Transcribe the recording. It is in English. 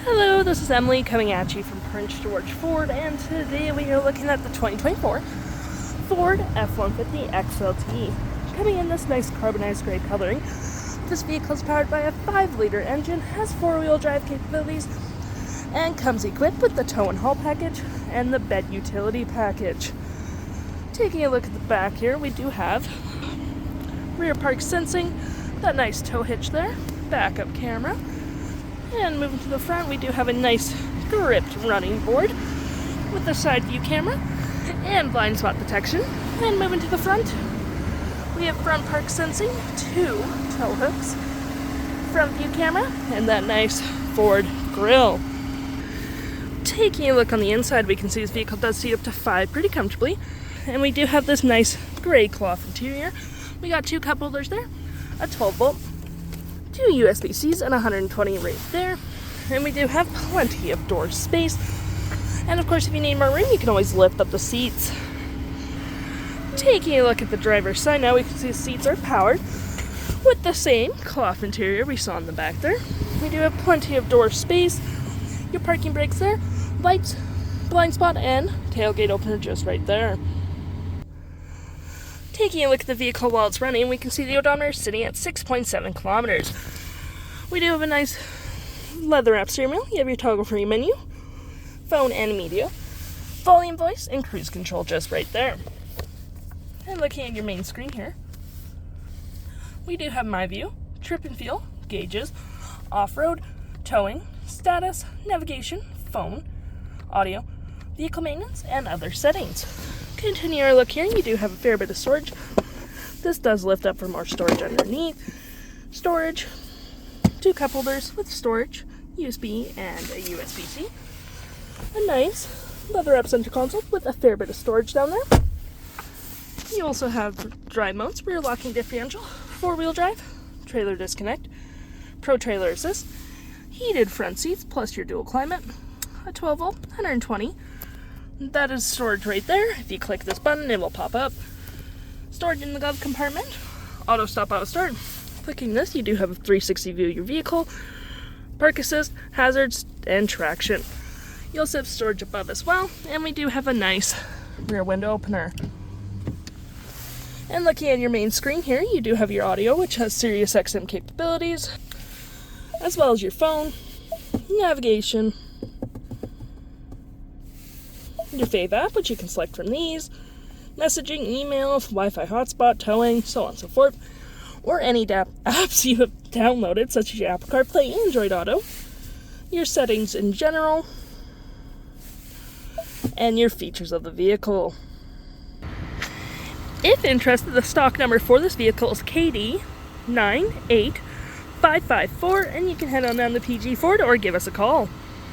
Hello, this is Emily coming at you from Prince George Ford, and today we are looking at the 2024 Ford F-150 XLT. Coming in this nice carbonized gray coloring, this vehicle is powered by a 5-liter engine, has 4-wheel drive capabilities, and comes equipped with the tow and haul package and the bed utility package. Taking a look at the back here, we do have rear park sensing, that nice tow hitch there, backup camera. And moving to the front, we do have a nice gripped running board with the side view camera and blind spot detection. And moving to the front, we have front park sensing, 2 tow hooks, front view camera, and that nice Ford grille. Taking a look on the inside, we can see this vehicle does seat up to 5 pretty comfortably. And we do have this nice gray cloth interior. We got 2 cup holders there, a 12-volt, 2 USB-Cs, and 120 right there. And we do have plenty of door space. And of course, if you need more room, you can always lift up the seats. Taking a look at the driver's side now, we can see the seats are powered with the same cloth interior we saw in the back there. We do have plenty of door space. Your parking brakes there, lights, blind spot, and tailgate opener just right there. Taking a look at the vehicle while it's running, we can see the odometer sitting at 6.7 kilometers. We do have a nice leather-wrapped steering wheel. You have your toggle-free menu, phone and media, volume, voice, and cruise control just right there. And looking at your main screen here, we do have My View, Trip and Feel, gauges, off-road, towing, status, navigation, phone, audio, vehicle maintenance, and other settings. Continue our look here, you do have a fair bit of storage. This does lift up for more storage underneath. Storage, 2 cup holders with storage, USB and a USB-C. A nice leather-wrapped center console with a fair bit of storage down there. You also have drive modes, rear locking differential, 4-wheel drive, trailer disconnect, pro trailer assist, heated front seats plus your dual climate, a 12-volt, 120. That is storage right there. If you click this button, it will pop up. Storage in the glove compartment. Auto stop, auto start. Clicking this, you do have a 360 view of your vehicle, park assist, hazards, and traction. You also have storage above as well, and we do have a nice rear window opener. And looking at your main screen here, you do have your audio, which has Sirius XM capabilities, as well as your phone, navigation, your Fave app, which you can select from these, messaging, email, Wi-Fi hotspot, towing, so on and so forth, or any apps you have downloaded, such as your Apple CarPlay, Android Auto, your settings in general, and your features of the vehicle. If interested, the stock number for this vehicle is KD98554, and you can head on down to PG Ford or give us a call.